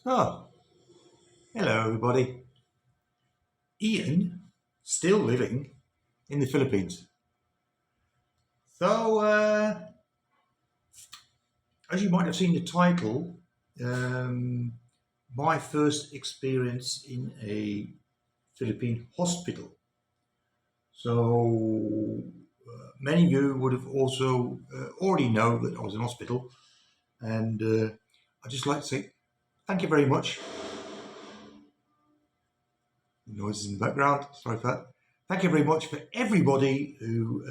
So, hello everybody. Ian, still living in the Philippines. So, as you might have seen the title, um, my first experience in a Philippine hospital. So, many of you would have also already know that I was in hospital, and I'd just like to say thank you very much. Noises in the background, sorry for that. Thank you very much for everybody who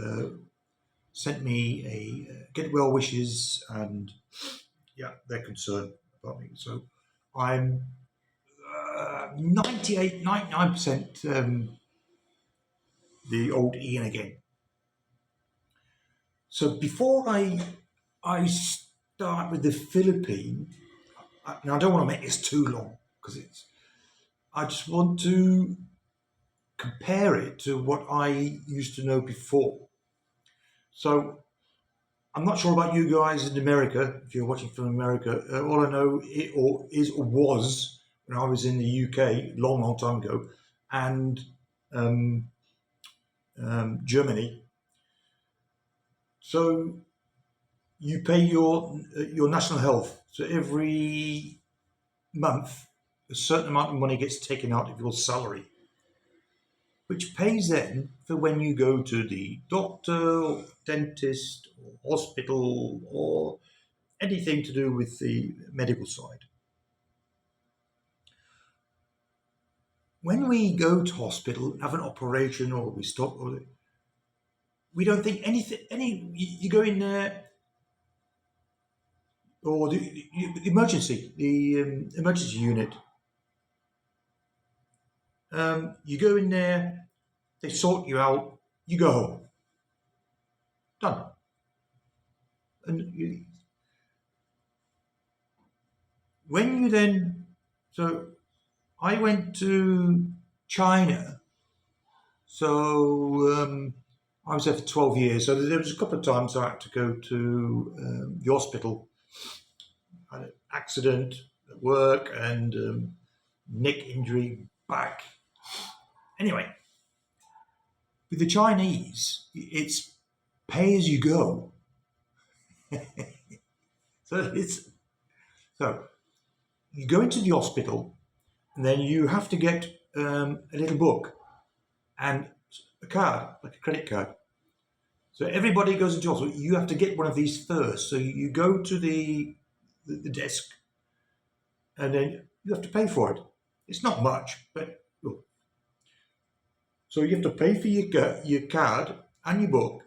sent me a get well wishes and yeah, their concern about me. So I'm 98, 99% the old Ian again. So before I start with the Philippine, and I don't want to make this too long because I just want to compare it to what I used to know before. So I'm not sure about you guys in America. If you're watching from America, all I know or was when I was in the UK, long, long time ago, and um, Germany. So you pay your national health. So every month, a certain amount of money gets taken out of your salary, which pays then for when you go to the doctor, or dentist, or hospital, or anything to do with the medical side. When we go to hospital, have an operation, or we stop, or we don't think anything. You go in there, or the emergency unit. You go in there, they sort you out, you go home, done. And when you then, so I went to China. So I was there for 12 years. So there was a couple of times I had to go to the hospital. I had an accident at work and neck injury, back. Anyway, with the Chinese, it's pay as you go. So you go into the hospital, and then you have to get a little book and a card, like a credit card. So everybody goes into hospital. You have to get one of these first. So you go to the desk, and then you have to pay for it. It's not much, but oh. So you have to pay for your card and your book,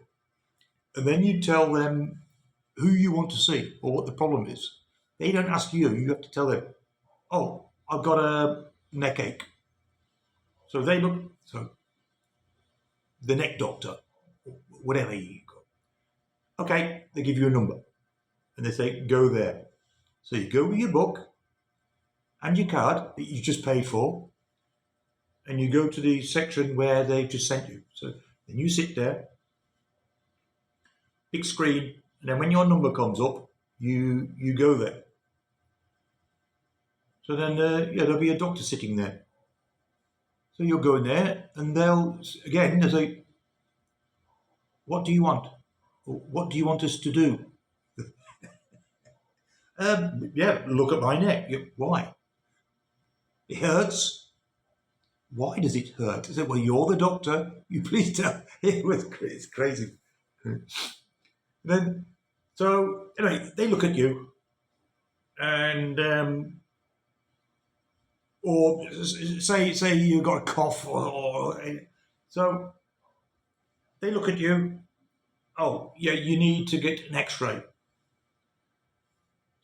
and then you tell them who you want to see or what the problem is. They don't ask you. You have to tell them, "Oh, I've got a neck ache." So they look. So the neck doctor, whatever you got. Okay, they give you a number, and they say, "Go there." So you go with your book and your card that you just paid for, and you go to the section where they've just sent you. So then you sit there, big screen, and then when your number comes up, you go there. So then there'll be a doctor sitting there. So you'll go in there, and they'll say, "What do you want? Or what do you want us to do?" Yeah, look at my neck. Why? It hurts. Why does it hurt? I said, "Well, you're the doctor. You please tell." It's crazy. And then, so anyway, they look at you, and or say you got a cough, or so they look at you. Oh, yeah, you need to get an X-ray.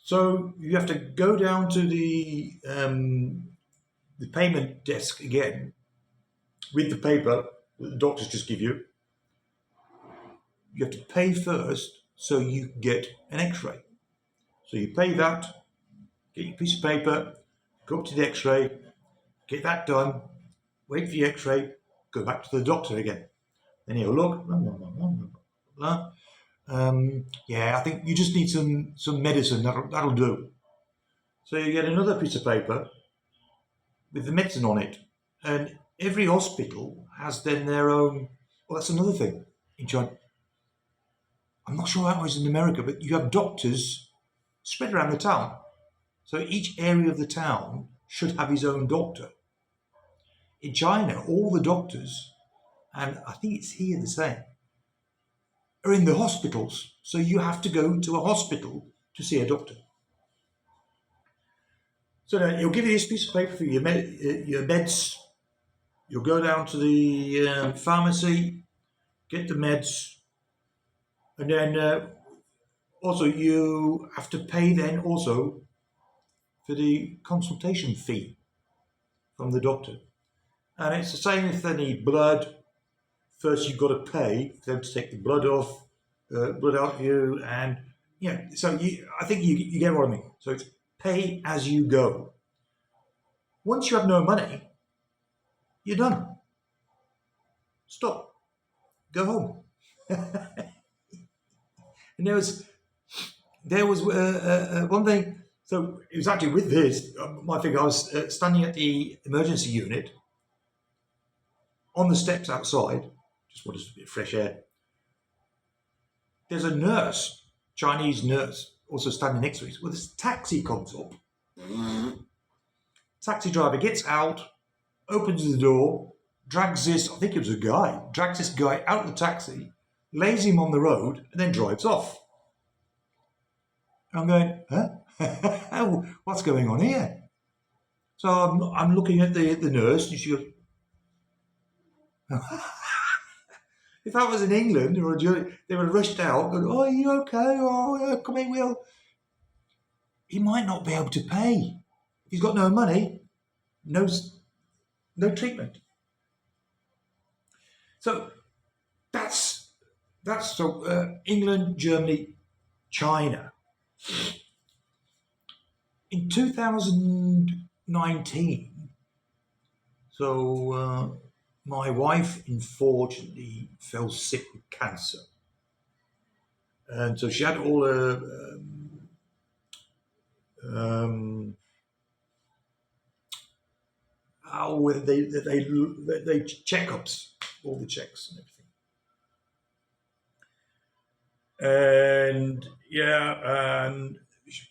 So you have to go down to the payment desk again with the paper that the doctors just give you. You have to pay first so you get an X-ray. So you pay that, get your piece of paper, go up to the X-ray, get that done, wait for your X-ray, go back to the doctor again. Then he'll look, blah, blah, blah, blah, blah. Yeah, I think you just need some medicine. That'll do. So you get another piece of paper with the medicine on it. And every hospital has then their own. Well, that's another thing in China. I'm not sure how it is in America, but you have doctors spread around the town. So each area of the town should have his own doctor. In China, all the doctors, and I think it's here the same, are in the hospitals. So you have to go to a hospital to see a doctor. So now he'll give you this piece of paper for your meds. You'll go down to the pharmacy, get the meds, and then also you have to pay then also for the consultation fee from the doctor. And it's the same if they need blood. First, you've got to pay for them to take the blood off, blood out of you, and So I think you get what I mean. So it's pay as you go. Once you have no money, you're done. Stop. Go home. And there was one thing. So it was actually with this. My thing. I was standing at the emergency unit on the steps outside. Just wanted a bit of fresh air. There's a nurse, Chinese nurse, also standing next to us. Well, this taxi comes up. Taxi driver gets out, opens the door, drags this, I think it was a guy, drags this guy out of the taxi, lays him on the road, and then drives off. And I'm going, huh? What's going on here? So I'm looking at the nurse, and she goes, if that was in England, or they were rushed out, going, oh, are you okay? Oh, come in, Will. He might not be able to pay. If he's got no money, no treatment. So that's England, Germany, China. In 2019, my wife unfortunately fell sick with cancer, and so she had all her they checkups, all the checks and everything, and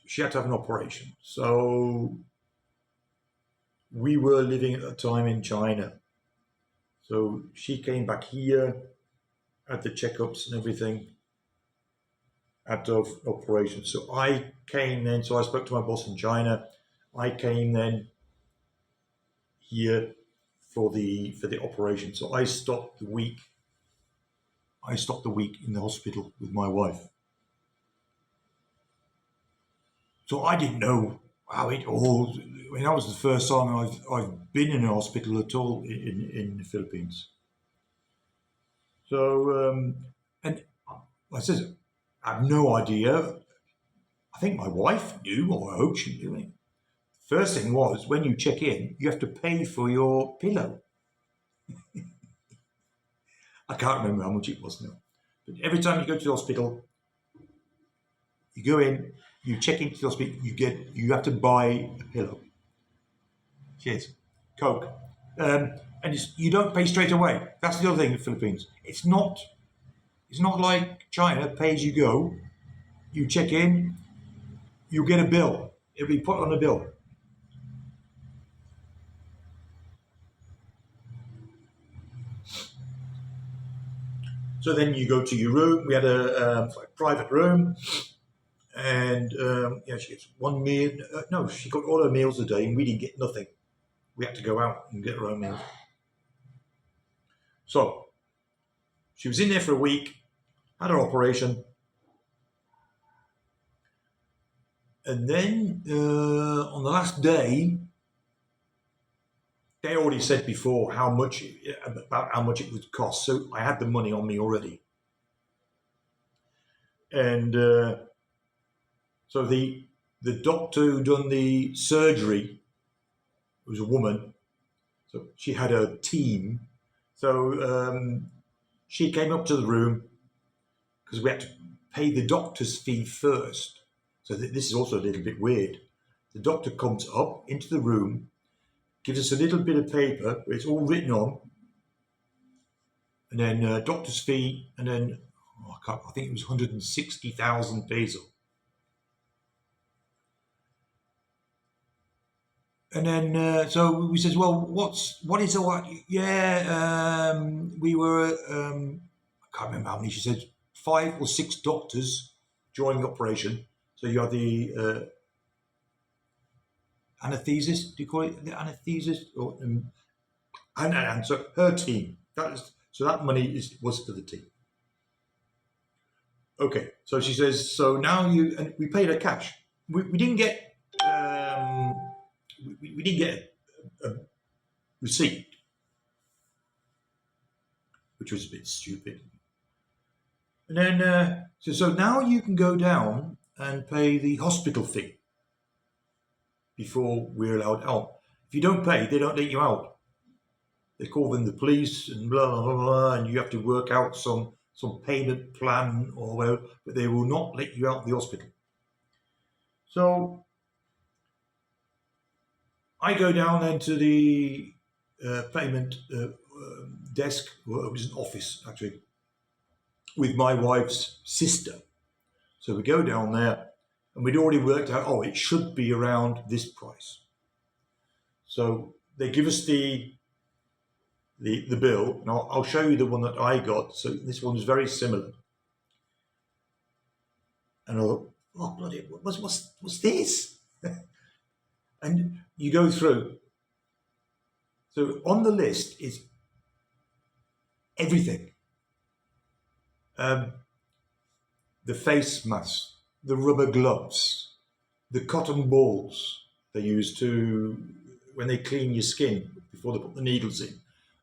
she had to have an operation. So we were living at the time in China. So she came back here, had the checkups and everything, had the operation. So I came then, so I spoke to my boss in China. I came then here for the operation. So I stopped the week in the hospital with my wife. So I didn't know how it all. I mean, that was the first time I've been in a hospital at all in the Philippines. So and I said, I have no idea. I think my wife knew, or I hope she knew. First thing was, when you check in, you have to pay for your pillow. I can't remember how much it was now. But every time you go to the hospital, you go in, you check into the hospital, you have to buy a pillow. Cheers. Coke. And you don't pay straight away. That's the other thing in the Philippines. It's not like China, pay as you go. You check in, you get a bill. It'll be put on a bill. So then you go to your room. We had a private room, and she gets one meal. No, she got all her meals a day, and we didn't get nothing. We had to go out and get our own meals. So she was in there for a week, had her operation, and then on the last day, they already said before about how much it would cost. So I had the money on me already. And so the doctor who done the surgery was a woman. So she had a team. So she came up to the room because we had to pay the doctor's fee first. So this is also a little bit weird. The doctor comes up into the room, gives us a little bit of paper where it's all written on, and then doctor's fee, and then I think it was 160,000 peso. And then so we says, well, what is all? Yeah, we were I can't remember how many. She said 5 or 6 doctors during the operation. So you have the anaesthetist. Do you call it the anaesthetist? Or, and so her team. So that money was for the team. Okay, so she says, so now and we paid her cash. We didn't get we didn't get a receipt, which was a bit stupid. And then so now you can go down and pay the hospital fee before we're allowed out. If you don't pay, they don't let you out. They call them the police and blah blah blah, blah, and you have to work out some payment plan or whatever, but they will not let you out of the hospital. So I go down then to the payment desk. Well, it was an office actually, with my wife's sister. So we go down there, and we'd already worked out, it should be around this price. So they give us the bill, and I'll show you the one that I got. So this one is very similar. And I thought, oh bloody, what's this? And you go through. So on the list is everything. The face mask, the rubber gloves, the cotton balls they use when they clean your skin before they put the needles in,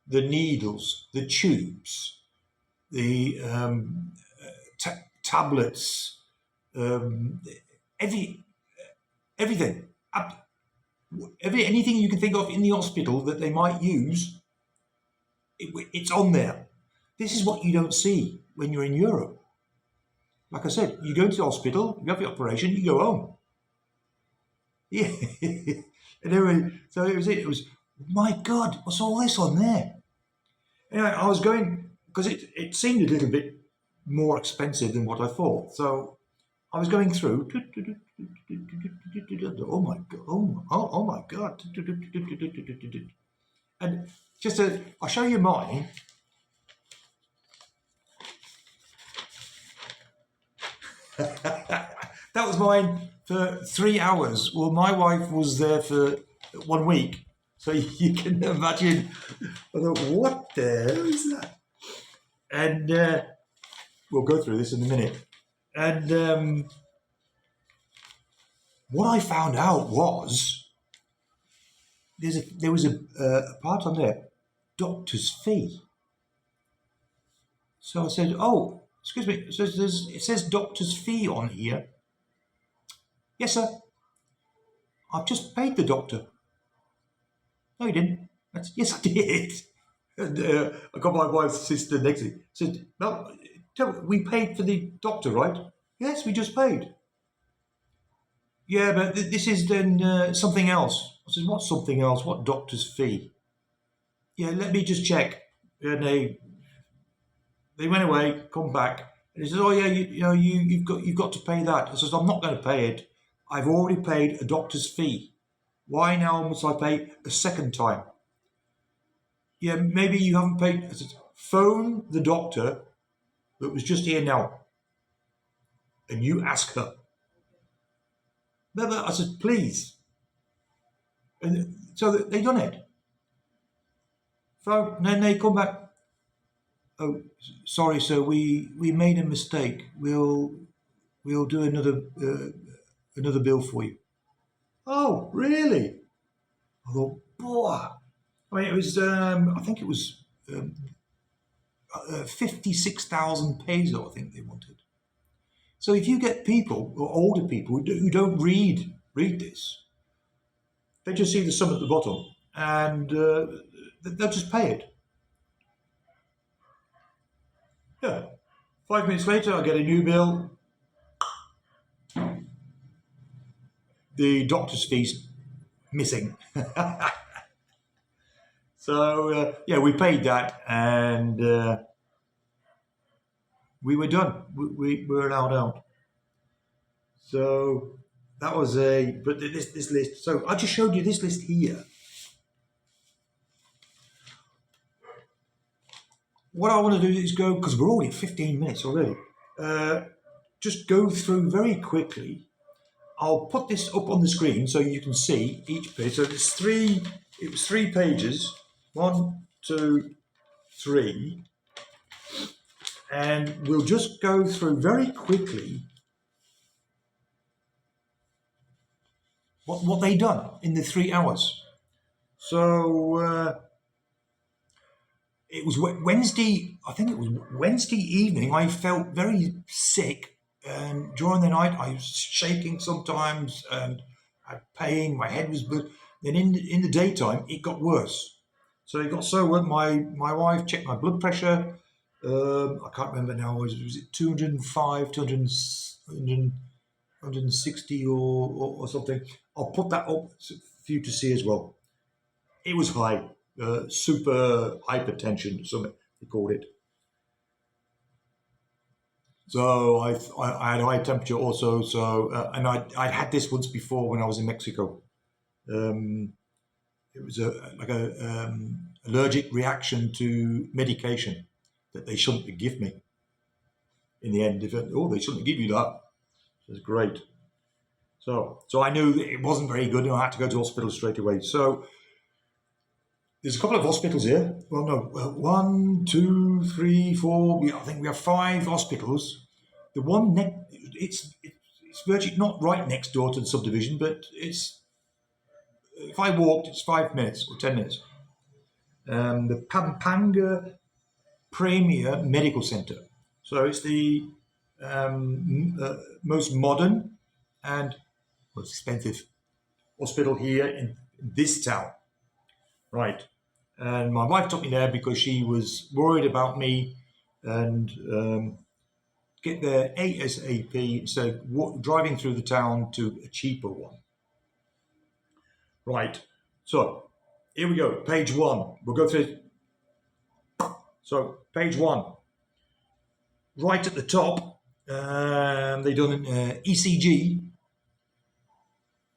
the needles, the tubes, the tablets, everything, anything you can think of in the hospital that they might use, it's on there. This is what you don't see when you're in Europe. Like I said, you go to the hospital, you have the operation, you go home. Yeah. And anyway, so it was. It was, my God, what's all this on there? Anyway, I was going, because it seemed a little bit more expensive than what I thought. So I was going through. Oh my God! Oh my God! And I'll show you mine. That was mine for 3 hours. Well, my wife was there for 1 week. So you can imagine, I thought, what the hell is that? And we'll go through this in a minute. And what I found out was there was a part on there, doctor's fee. So I said, oh, excuse me, it says doctor's fee on here. Yes, sir. I've just paid the doctor. No, you didn't. Yes, I did. And I got my wife's sister next to me. Said, no, we paid for the doctor, right? Yes, we just paid. Yeah, but this is then something else. I said, what's something else? What doctor's fee? Yeah, let me just check. And they went away, come back, and he says, oh yeah, you've got to pay that. I says, I'm not going to pay it. I've already paid a doctor's fee. Why now must I pay a second time? Yeah, maybe you haven't paid. I said, phone the doctor that was just here now, and you ask her. I said, please. And so they done it. So then they come back. Oh, sorry, sir, we made a mistake. We'll do another bill for you. Oh, really? I thought, boy. I mean, it was. I think it was 56,000 peso. I think they wanted. So if you get people or older people who don't read this, they just see the sum at the bottom and they'll just pay it. Yeah. 5 minutes later, I get a new bill. the doctor's fees missing. So yeah, we paid that, and we were done. We were allowed out. So that was a. But this list. So I just showed you this list here. What I want to do is go, because we're already at 15 minutes already. Just go through very quickly. I'll put this up on the screen so you can see each page. So there's three. It was 3 pages. 1, 2, 3. And we'll just go through very quickly what they done in the 3 hours. So it was Wednesday. I think it was Wednesday evening. I felt very sick, and during the night I was shaking sometimes and had pain. My head was blue. Then in the daytime it got worse. So it got so worse. My wife checked my blood pressure. I can't remember now. Was it 205, 160 or something? I'll put that up for you to see as well. It was high. Super hypertension, something they called it. So I had high temperature also. So and I'd had this once before when I was in Mexico. It was like a allergic reaction to medication that they shouldn't give me. In the end, they shouldn't give you that. It was great. So I knew that it wasn't very good, and I had to go to hospital straight away. So there's a couple of hospitals here. Well, no, 1, 2, 3, 4. I think we have 5 hospitals. The one it's virtually not right next door to the subdivision, but it's if I walked, it's 5 minutes or 10 minutes. The Pampanga Premier Medical Center. So it's the most modern and most expensive hospital here in this town. Right. And my wife took me there because she was worried about me and get there ASAP instead of driving through the town to a cheaper one. Right. So here we go. Page 1. We'll go through. So page 1. Right at the top, they done an ECG,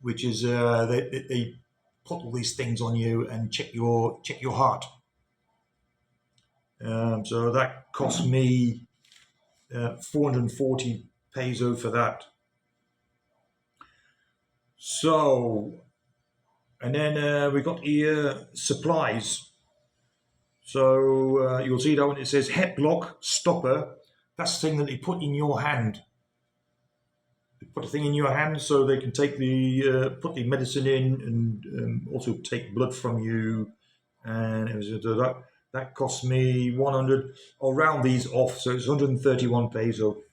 which is they put all these things on you and check your heart. So that cost me 440 peso for that. So, and then we got here supplies. So you'll see that when it says hep block stopper, that's the thing that they put in your hand. They put a thing in your hand so they can take put the medicine in and also take blood from you. And it was that cost me 100. I'll round these off, so it's 131 peso.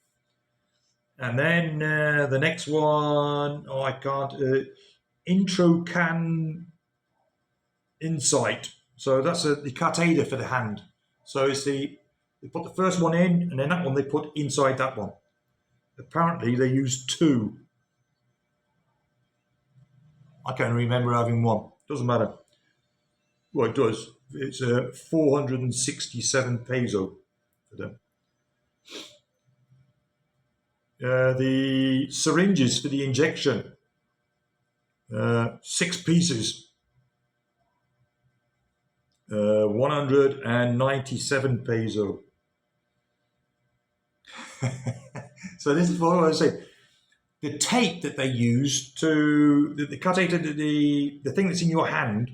And then the next one, I can't. Introcan Insight. So that's the catheter for the hand. So it's they put the first one in, and then that one they put inside that one. Apparently they use 2. I can't remember having one. Doesn't matter. Well, it does. It's 467 peso for them. The syringes for the injection, 6 pieces, 197 peso. So this is what I was saying. The tape that they use to the catheter, the thing that's in your hand,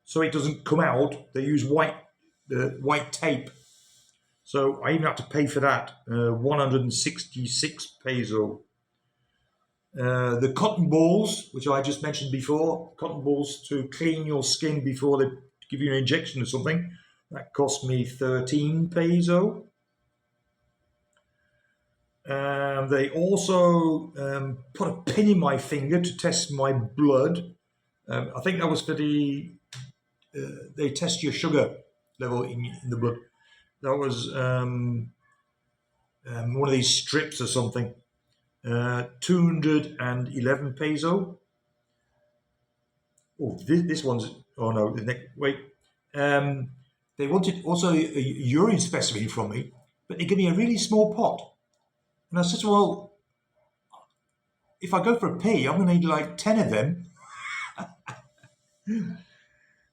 so it doesn't come out. They use white tape. So I even have to pay for that, 166 peso. The cotton balls, which I just mentioned before, cotton balls to clean your skin before they give you an injection or something, that cost me 13 peso. They also put a pin in my finger to test my blood. I think that was for they test your sugar level in the blood. That was one of these strips or something. 211 peso. Oh, this one's, oh no, wait. They wanted also a urine specimen from me, but they gave me a really small pot. And I said, well, if I go for a pee, I'm going to need like 10 of them.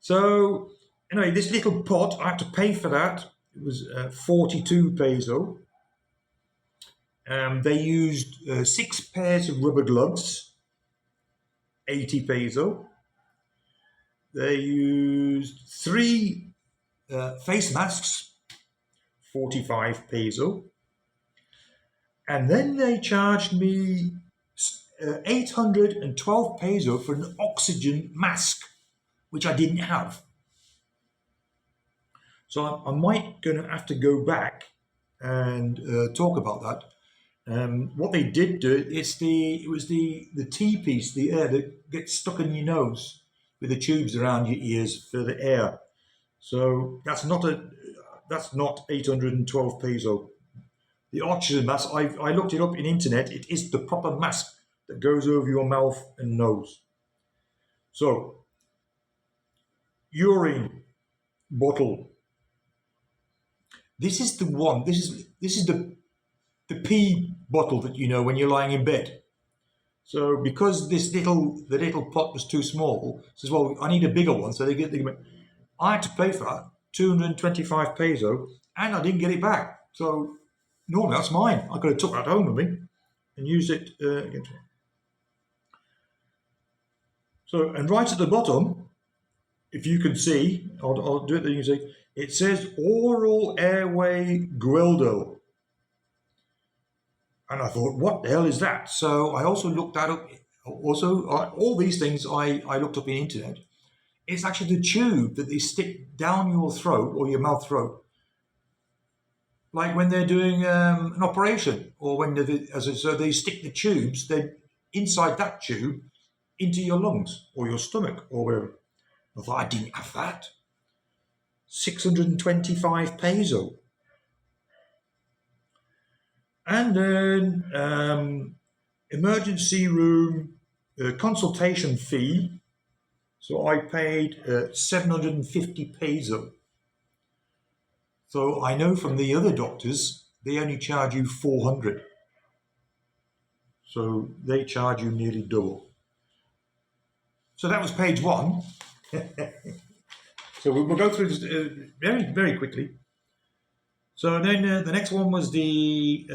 So, anyway, this little pot, I had to pay for that. It was 42 peso. They used 6 pairs of rubber gloves, 80 peso. They used 3 face masks, 45 peso. And then they charged me 812 peso for an oxygen mask, which I didn't have. So I might gonna have to go back and talk about that. What they did do, it was the T piece, the air that gets stuck in your nose with the tubes around your ears for the air. So that's not 812 peso. The oxygen mask, I looked it up in internet. It is the proper mask that goes over your mouth and nose. So urine bottle. This is the one. This is the pee bottle that you know when you're lying in bed. So because the little pot was too small, says, well, I need a bigger one. So I had to pay for that, 225 peso, and I didn't get it back. So normally that's mine. I could have took that home with me and used it. So, and right at the bottom, if you can see, I'll do it. Then you can see it says oral airway Gueldo. And I thought, what the hell is that? So I also looked that up. Also, all these things I looked up in the internet. It's actually the tube that they stick down your throat or your mouth throat, like when they're doing an operation, or when so they stick the tubes then inside that tube into your lungs or your stomach or wherever. I thought I didn't have that. 625 peso. And then emergency room consultation fee. So I paid 750 peso. So I know from the other doctors, they only charge you 400. So they charge you nearly double. So that was page 1. So we'll go through this very, very quickly. So then the next one was the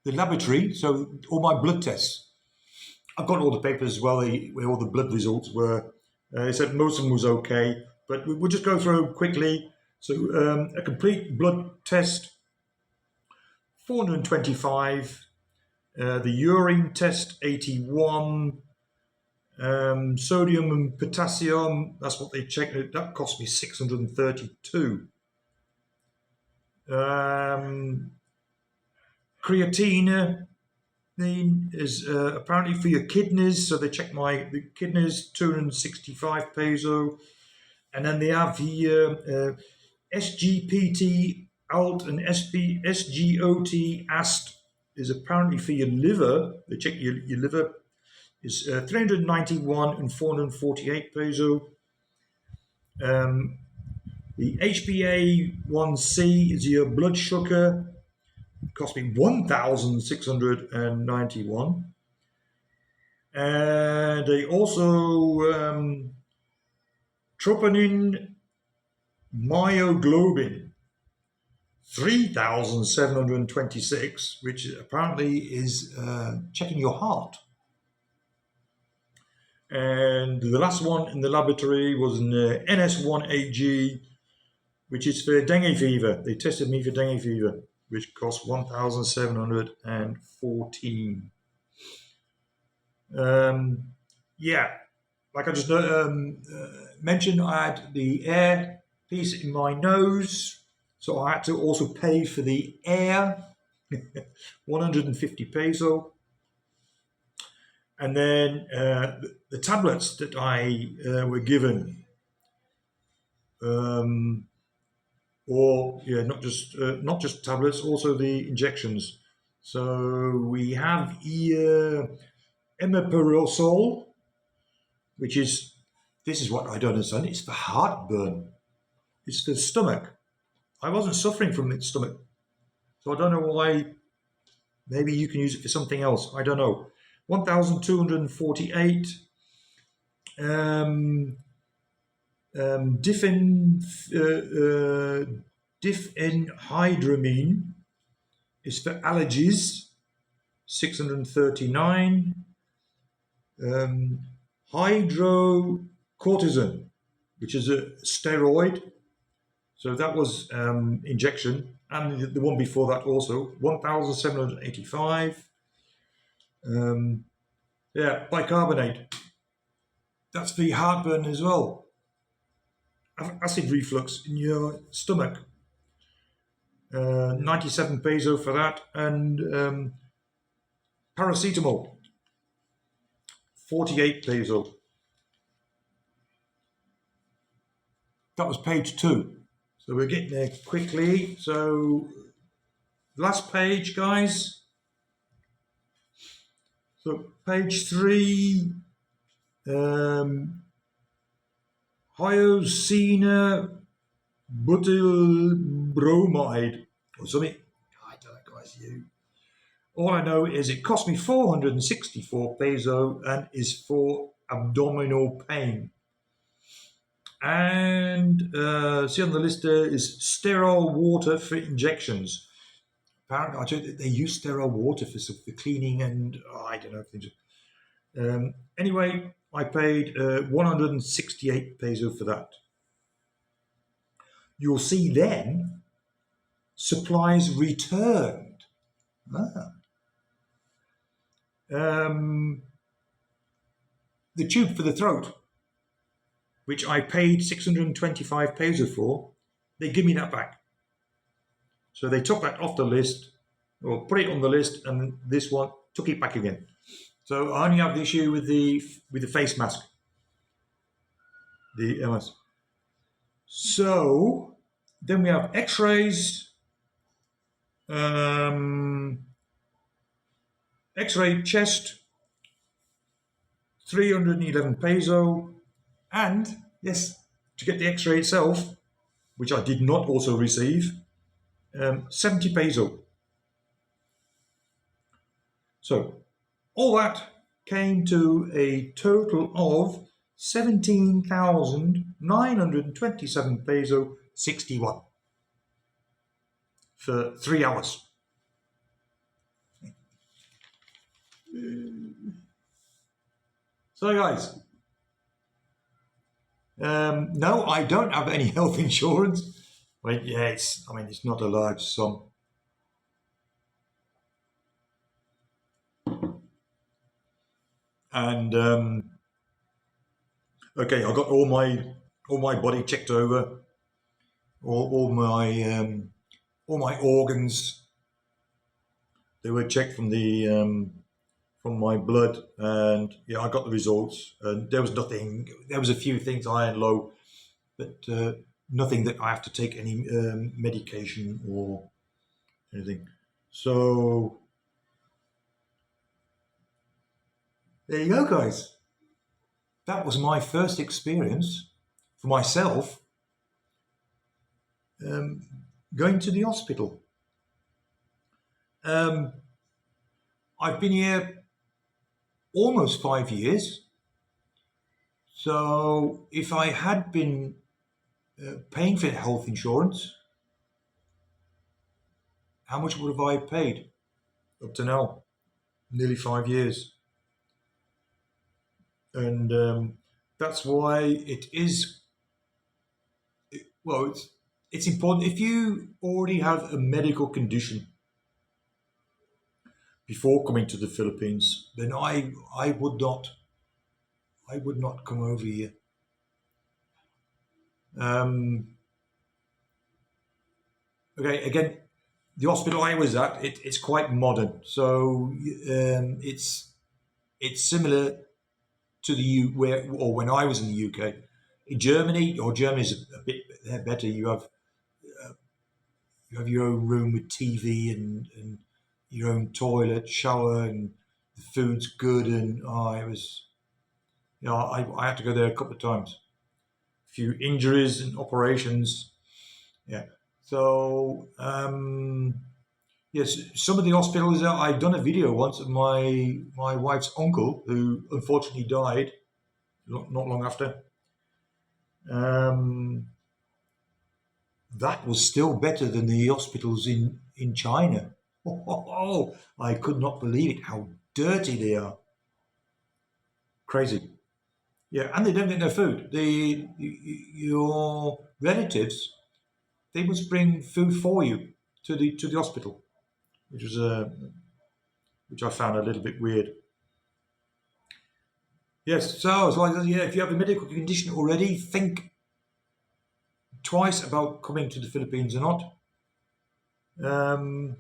laboratory. So all my blood tests. I've got all the papers as well, where all the blood results were. They said most of them was okay, but we'll just go through quickly. So a complete blood test, 425. The urine test, 81. Sodium and potassium, that's what they checked. That cost me 632. Creatine is apparently for your kidneys, so they checked the kidneys, 265 peso. And then they have here SGPT ALT and SGOT AST is apparently for your liver. They check your liver. Is 391 and 448 peso. The HbA1c is your blood sugar. It cost me 1,691. And they also troponin myoglobin, 3,726, which apparently is checking your heart. And the last one in the laboratory was an NS1AG, which is for dengue fever. They tested me for dengue fever, which cost 1,714. Yeah, like I just mentioned, I had the air piece in my nose, so I had to also pay for the air, 150 peso. And then the tablets that I were given, not just tablets, also the injections. So we have here omeprazole, which is, this is what I don't understand. It's for heartburn. It's for stomach. I wasn't suffering from its stomach, so I don't know why. Maybe you can use it for something else. I don't know. 1,248. Um, Diphen, diphenhydramine is for allergies. 639. Hydrocortisone, which is a steroid. So that was injection, and the one before that also 1,785. Bicarbonate. That's for your heartburn as well. Acid reflux in your stomach. 97 peso for that, and paracetamol. 48 peso. That was page 2. So we're getting there quickly. So last page, guys. So page 3, hyoscine butyl bromide or something. I don't know, guys. All I know is it cost me 464 peso and is for abdominal pain. And see on the list there is sterile water for injections. Apparently, I think they use sterile water for cleaning and I don't know things. Anyway, I paid 168 peso for that. You'll see then supplies returned. The tube for the throat, which I paid 625 peso for, they give me that back. So they took that off the list, or put it on the list, and this one took it back again. So I only have the issue with the face mask, the MS. So then we have X-rays, X-ray chest, 311 peso, and yes, to get the X-ray itself, which I did not also receive, 70 peso. So all that came to a total of 17,927 peso 61 for 3 hours. So guys, no, I don't have any health insurance. But yeah, it's not a large sum. And okay, I got all my body checked over, all my organs. They were checked from my blood, and yeah, I got the results. And there was nothing. There was a few things high and low, but nothing that I have to take any medication or anything. So there you go, guys. That was my first experience for myself going to the hospital. I've been here almost 5 years. So if I had been paying for health insurance, how much would have I paid up to now? Nearly 5 years. And that's why it is, well, it's important. If you already have a medical condition before coming to the Philippines, then I would not come over here. Okay, again, the hospital I was at, it's quite modern, so it's similar to when I was in the UK. In Germany, Germany's a bit better. You have your own room with TV and your own toilet, shower, and the food's good. And it was, I had to go there a couple of times. A few injuries and operations. Yeah. So, yes, some of the hospitals. I've done a video once of my wife's uncle who unfortunately died not long after. Um, that was still better than the hospitals in China. Oh, I could not believe it, how dirty they are. Crazy. Yeah, and they don't get no food. Your relatives, they must bring food for you to the hospital, which was which I found a little bit weird. Yes, so it's like, yeah, if you have a medical condition already, think twice about coming to the Philippines or not. Um,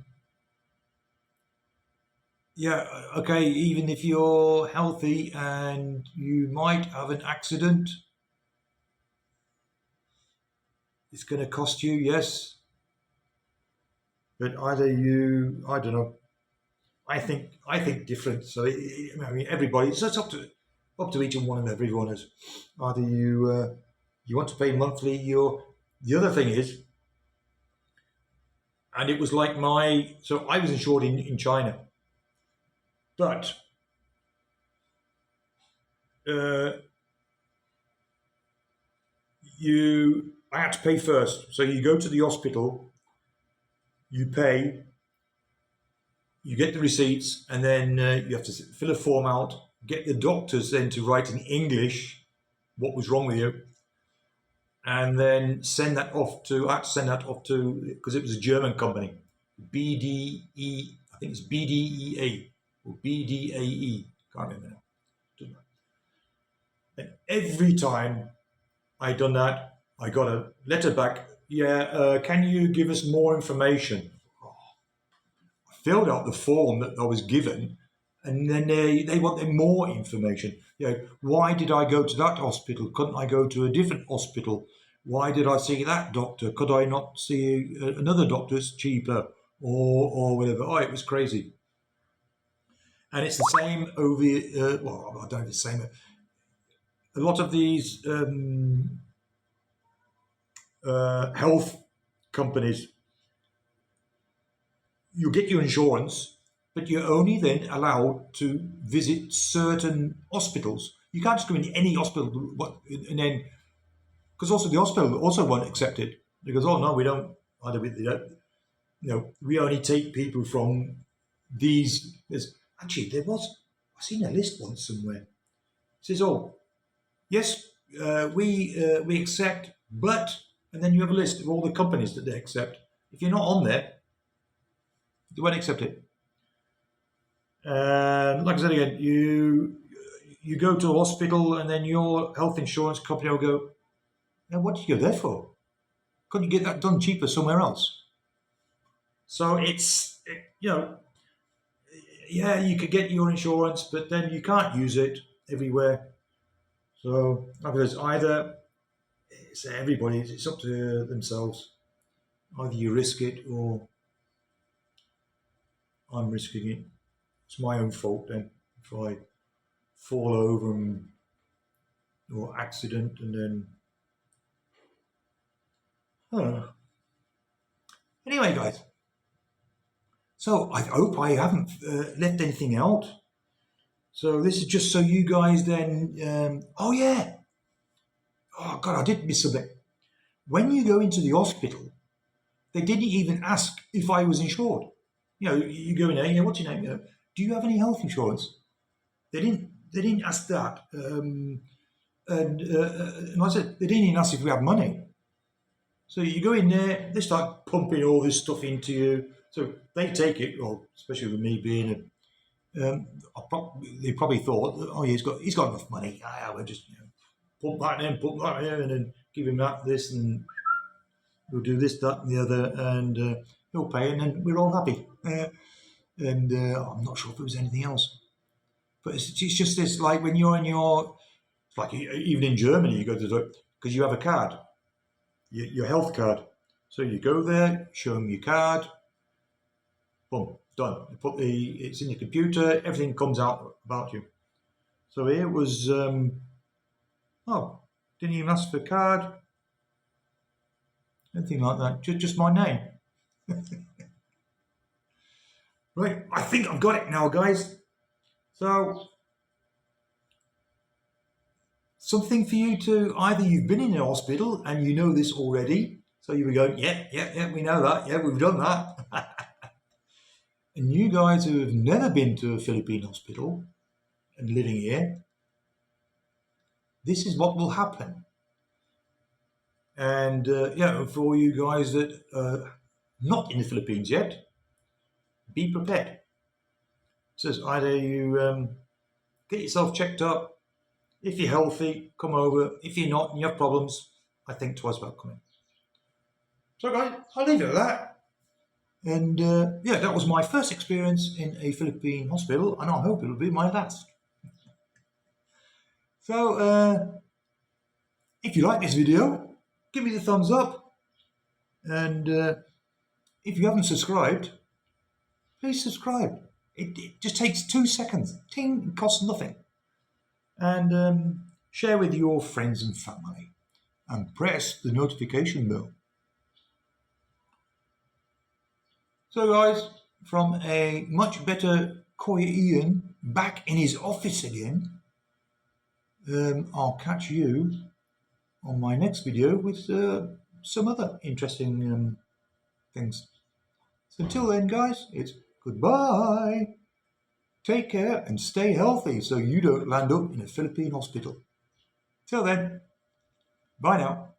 yeah, okay, even if you're healthy and you might have an accident, it's going to cost you, yes, but either I don't know. I think different. So I mean, everybody. So it's up to each and one of everyone. Is either you want to pay monthly. The other thing is, and it was like so I was insured in China, but uh, I had to pay first. So you go to the hospital, you pay, you get the receipts, and then you have to fill a form out. Get the doctors then to write in English what was wrong with you, and then send that off to. I had to send that off to because it was a German company, BDE. I think it's BDEA or BDAE. Can't remember now. And every time I done that, I got a letter back. Yeah, can you give us more information? I filled out the form that I was given, and then they wanted more information. Why did I go to that hospital? Couldn't I go to a different hospital? Why did I see that doctor? Could I not see another doctor that's cheaper or whatever? Oh, it was crazy. And it's the same over. Well, I don't know if it's the same. A lot of these health companies, you get your insurance, but you're only then allowed to visit certain hospitals. You can't just go in any hospital, and then because also the hospital also won't accept it. They goes, oh no, we don't. Either we don't. We only take people from these. Actually, there was. I seen a list once somewhere. It says, oh yes, we accept, but and then you have a list of all the companies that they accept. If you're not on there, they won't accept it. Like I said again, you go to a hospital and then your health insurance company will go, now what did you go there for? Couldn't you get that done cheaper somewhere else? So yeah, you could get your insurance, but then you can't use it everywhere. So like I said, either it's everybody, it's up to themselves. Either you risk it or I'm risking it. It's my own fault then if I fall over or accident and then I don't know. Anyway, guys, so I hope I haven't left anything out. So this is just so you guys then. Oh yeah. Oh God, I did miss something. When you go into the hospital, they didn't even ask if I was insured. You go in there. What's your name? Do you have any health insurance? They didn't. They didn't ask that. And I said they didn't even ask if we have money. So you go in there, they start pumping all this stuff into you. So they take it, well, especially with me being they probably thought, oh, yeah, he's got enough money. We'll just pump that in, pump that in, and then give him that, this, and we'll do this, that, and the other, and he'll pay, and then we're all happy. And I'm not sure if it was anything else, but it's just this, like when you're in it's like even in Germany, you go to the because you have a card, your health card. So you go there, show them your card, boom. done. You put it's in your computer, everything comes out about you. So here was, oh, didn't even ask for a card, anything like that, just my name. Right, I think I've got it now, guys. So, something for you to, either you've been in a hospital and you know this already, so you were going, yeah, we know that, yeah, we've done that. And you guys who have never been to a Philippine hospital and living here, this is what will happen. And for you guys that are not in the Philippines yet, be prepared. So it's either you get yourself checked up. If you're healthy, come over. If you're not and you have problems, I think twice about coming. So guys, I'll leave it at that. And that was my first experience in a Philippine hospital, and I hope it'll be my last. So if you like this video, give me the thumbs up. And if you haven't subscribed, please subscribe. It just takes 2 seconds. Ting, it costs nothing. And share with your friends and family. And press the notification bell. So guys, from a much better Koya Ian back in his office again, I'll catch you on my next video with some other interesting things. So until then, guys, it's goodbye. Take care and stay healthy so you don't land up in a Philippine hospital. Till then, bye now.